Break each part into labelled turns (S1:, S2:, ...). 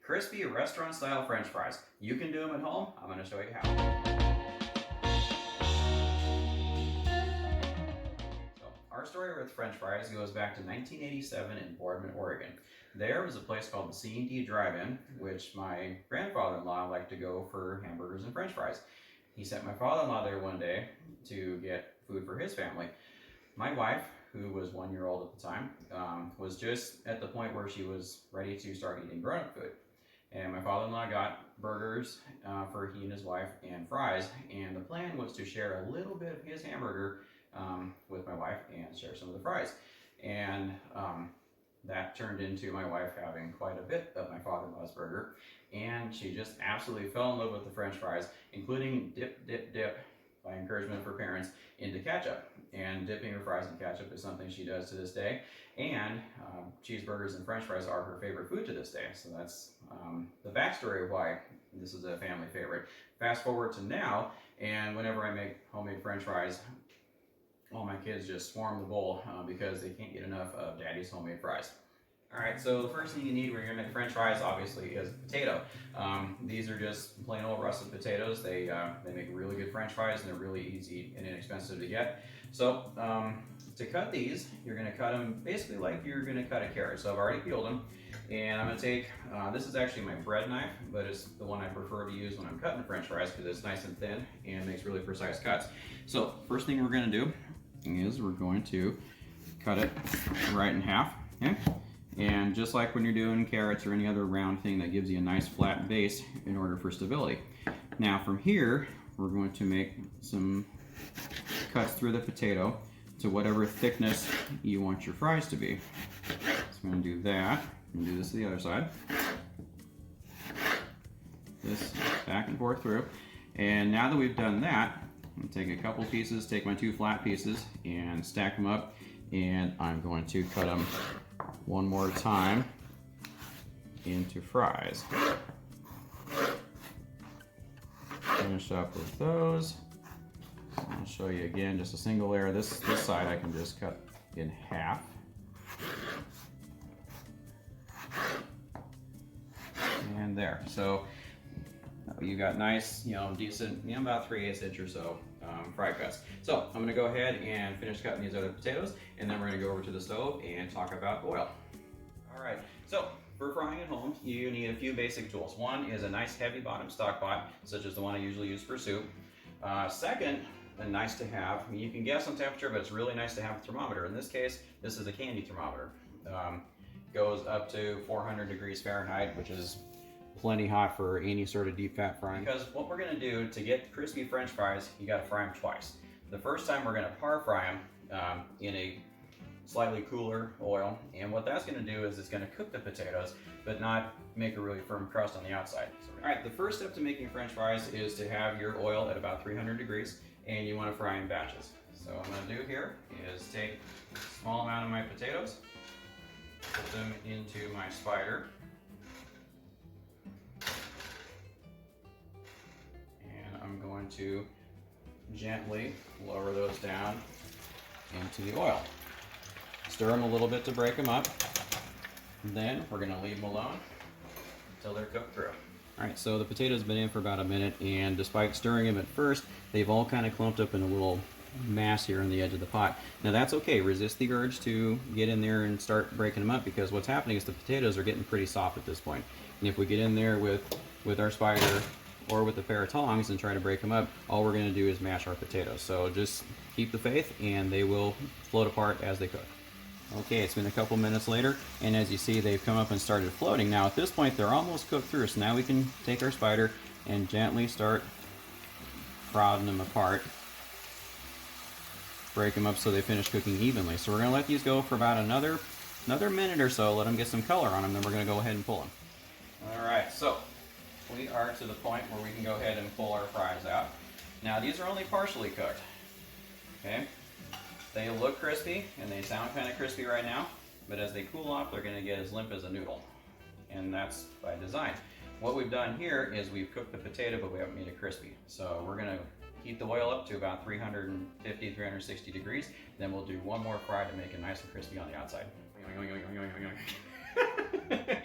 S1: crispy restaurant style French fries. You can do them at home. I'm going to show you how. So our story with French fries goes back to 1987 in Boardman, Oregon. There was a place called the C&D Drive-In, which my grandfather-in-law liked to go for hamburgers and French fries. He sent my father-in-law there one day to get food for his family. My wife, who was 1 year old at the time, was just at the point where she was ready to start eating grown-up food. And my father-in-law got burgers for he and his wife and fries, and the plan was to share a little bit of his hamburger with my wife and share some of the fries. And that turned into my wife having quite a bit of my father-in-law's burger, and she just absolutely fell in love with the French fries, including dip, by encouragement for parents, into ketchup. And dipping her fries in ketchup is something she does to this day, and cheeseburgers and French fries are her favorite food to this day. So that's the backstory of why this is a family favorite. Fast forward to now, and whenever I make homemade French fries, all my kids just swarm the bowl because they can't get enough of Daddy's homemade fries. Alright, so the first thing you need when you're going to make French fries, obviously, is potato. These are just plain old russet potatoes. They make really good French fries, and they're really easy and inexpensive to get. So to cut these, you're going to cut them basically like you're going to cut a carrot. So I've already peeled them, and I'm going to take, this is actually my bread knife, but it's the one I prefer to use when I'm cutting French fries because it's nice and thin and makes really precise cuts. So first thing we're going to do is we're going to cut it right in half, okay? And just like when you're doing carrots or any other round thing, that gives you a nice flat base in order for stability. Now from here, we're going to make some cuts through the potato to whatever thickness you want your fries to be. So I'm going to do that, and do this to the other side. This back and forth through. And now that we've done that, I'm going to take a couple pieces, take my 2 flat pieces, and stack them up, and I'm going to cut them one more time into fries. Finish up with those. I'll show you again just a single layer. This side I can just cut in half. And there. So you got nice, decent, about 3/8 inch or so fry cuts. So I'm gonna go ahead and finish cutting these other potatoes, and then we're gonna go over to the stove and talk about oil. All right, so for frying at home, you need a few basic tools. One is a nice heavy bottom stock pot, such as the one I usually use for soup. Second, and nice to have, you can guess on temperature, but it's really nice to have a thermometer. In this case, this is a candy thermometer. Goes up to 400 degrees Fahrenheit, which is plenty hot for any sort of deep fat frying. Because what we're gonna do to get crispy French fries, you gotta fry them twice. The first time we're gonna par fry them in a slightly cooler oil, and what that's gonna do is it's gonna cook the potatoes, but not make a really firm crust on the outside. All right, the first step to making French fries is to have your oil at about 300 degrees, and you wanna fry in batches. So what I'm gonna do here is take a small amount of my potatoes, put them into my spider, I'm going to gently lower those down into the oil. Stir them a little bit to break them up. Then we're going to leave them alone until they're cooked through. All right, so the potatoes have been in for about a minute, and despite stirring them at first, they've all kind of clumped up in a little mass here on the edge of the pot. Now that's okay. Resist the urge to get in there and start breaking them up, because what's happening is the potatoes are getting pretty soft at this point. And if we get in there with our spider or with a pair of tongs and try to break them up, all we're going to do is mash our potatoes. So just keep the faith, and they will float apart as they cook. Okay, it's been a couple minutes later, and as you see, they've come up and started floating. Now at this point, they're almost cooked through, so now we can take our spider and gently start prodding them apart. Break them up so they finish cooking evenly. So we're going to let these go for about another minute or so, let them get some color on them, then we're going to go ahead and pull them. All right, so we are to the point where we can go ahead and pull our fries out. Now these are only partially cooked, okay? They look crispy and they sound kind of crispy right now, but as they cool off, they're going to get as limp as a noodle, and that's by design. What we've done here is we've cooked the potato, but we haven't made it crispy. So we're going to heat the oil up to about 350, 360 degrees. Then we'll do one more fry to make it nice and crispy on the outside.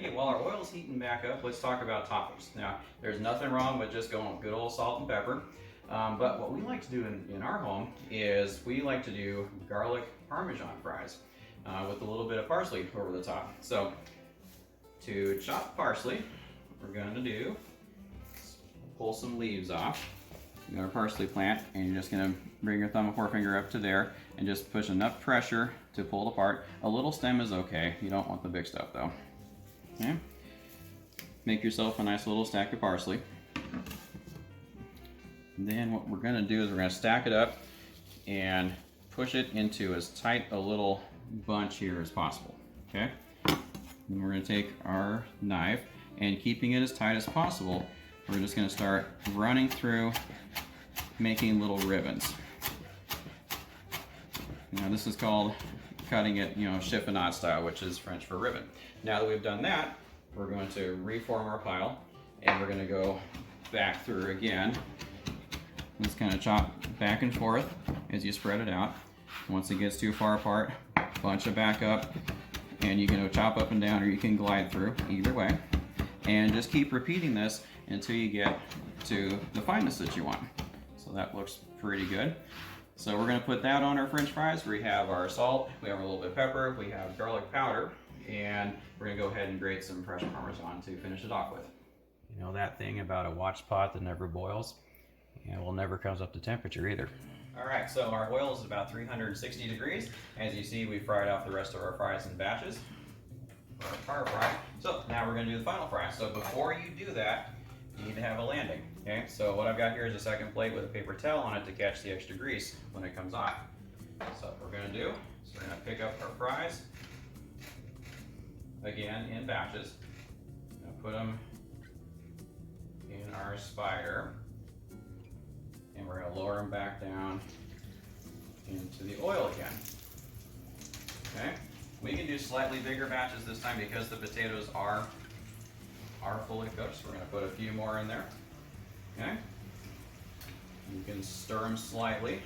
S1: You while our oil's heating back up, let's talk about toppings. Now, there's nothing wrong with just going with good old salt and pepper. But what we like to do in our home is we like to do garlic Parmesan fries with a little bit of parsley over the top. So to chop parsley, what we're going to do is pull some leaves off. You got our parsley plant, and you're just going to bring your thumb and forefinger up to there and just push enough pressure to pull it apart. A little stem is okay. You don't want the big stuff though. Okay? Make yourself a nice little stack of parsley. Then what we're going to do is we're going to stack it up and push it into as tight a little bunch here as possible. Okay? Then we're going to take our knife, and keeping it as tight as possible, we're just going to start running through, making little ribbons. Now this is called cutting it, chiffonade style, which is French for ribbon. Now that we've done that, we're going to reform our pile, and we're going to go back through again. Just kind of chop back and forth as you spread it out. Once it gets too far apart, bunch it back up, and you can chop up and down, or you can glide through, either way. And just keep repeating this until you get to the fineness that you want. So that looks pretty good. So we're going to put that on our French fries. We have our salt, we have a little bit of pepper, we have garlic powder, and we're going to go ahead and grate some fresh Parmesan to finish it off with. You know that thing about a watch pot that never boils? Yeah, well, never comes up to temperature either. All right, so our oil is about 360 degrees. As you see, we fried off the rest of our fries in batches for our fire fry. So now we're going to do the final fry. So before you do that, you need to have a landing. Okay, so what I've got here is a second plate with a paper towel on it to catch the extra grease when it comes off. So what we're going to do is we're going to pick up our fries, again in batches. We're going to put them in our spider, and we're going to lower them back down into the oil again. Okay, we can do slightly bigger batches this time because the potatoes are fully cooked, so we're going to put a few more in there. Okay, you can stir them slightly.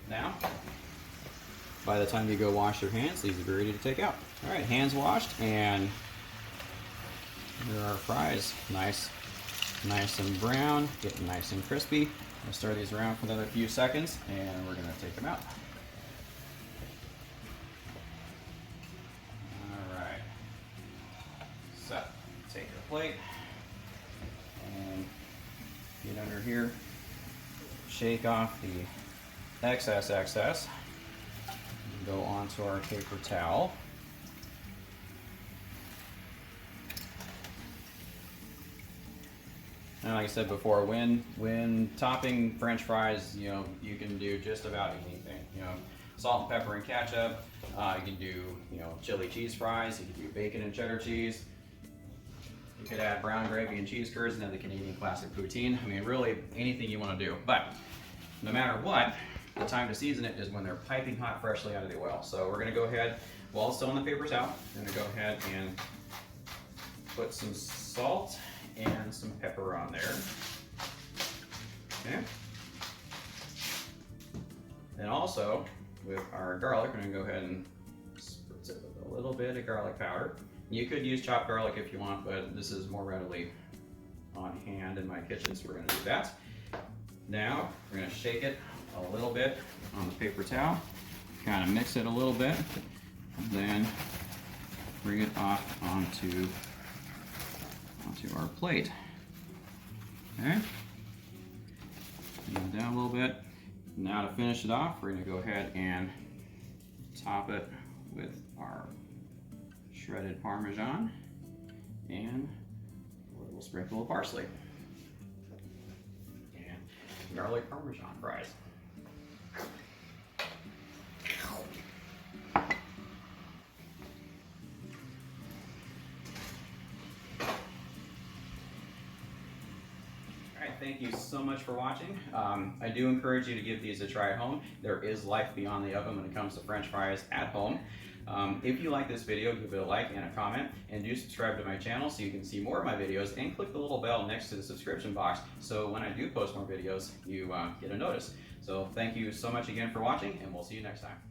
S1: Now, by the time you go wash your hands, these will be ready to take out. All right, hands washed, and here are our fries. Nice and brown, getting nice and crispy. We'll stir these around for another few seconds, and we're going to take them out. All right. So, take your plate and get under here. Shake off the excess. Go onto our paper towel. And like I said before, when topping French fries, you can do just about anything. Salt and pepper and ketchup. You can do, chili cheese fries. You can do bacon and cheddar cheese. You could add brown gravy and cheese curds, and then the Canadian classic poutine. I mean, really anything you want to do. But no matter what, the time to season it is when they're piping hot, freshly out of the oil. So we're going to go ahead, while it's still on the paper towel, we're going to go ahead and put some salt and some pepper on there. Okay. Then also, with our garlic, we're going to go ahead and spritz it with a little bit of garlic powder. You could use chopped garlic if you want, but this is more readily on hand in my kitchen, so we're going to do that. Now, we're going to shake it a little bit on the paper towel, kind of mix it a little bit, then bring it off onto our plate. Okay, and down a little bit. Now to finish it off, we're going to go ahead and top it with our shredded Parmesan and a little sprinkle of parsley and garlic Parmesan fries. Thank you so much for watching. I do encourage you to give these a try at home. There is life beyond the oven when it comes to French fries at home. If you like this video, give it a like and a comment, and do subscribe to my channel so you can see more of my videos, and click the little bell next to the subscription box so when I do post more videos, you get a notice. So thank you so much again for watching, and we'll see you next time.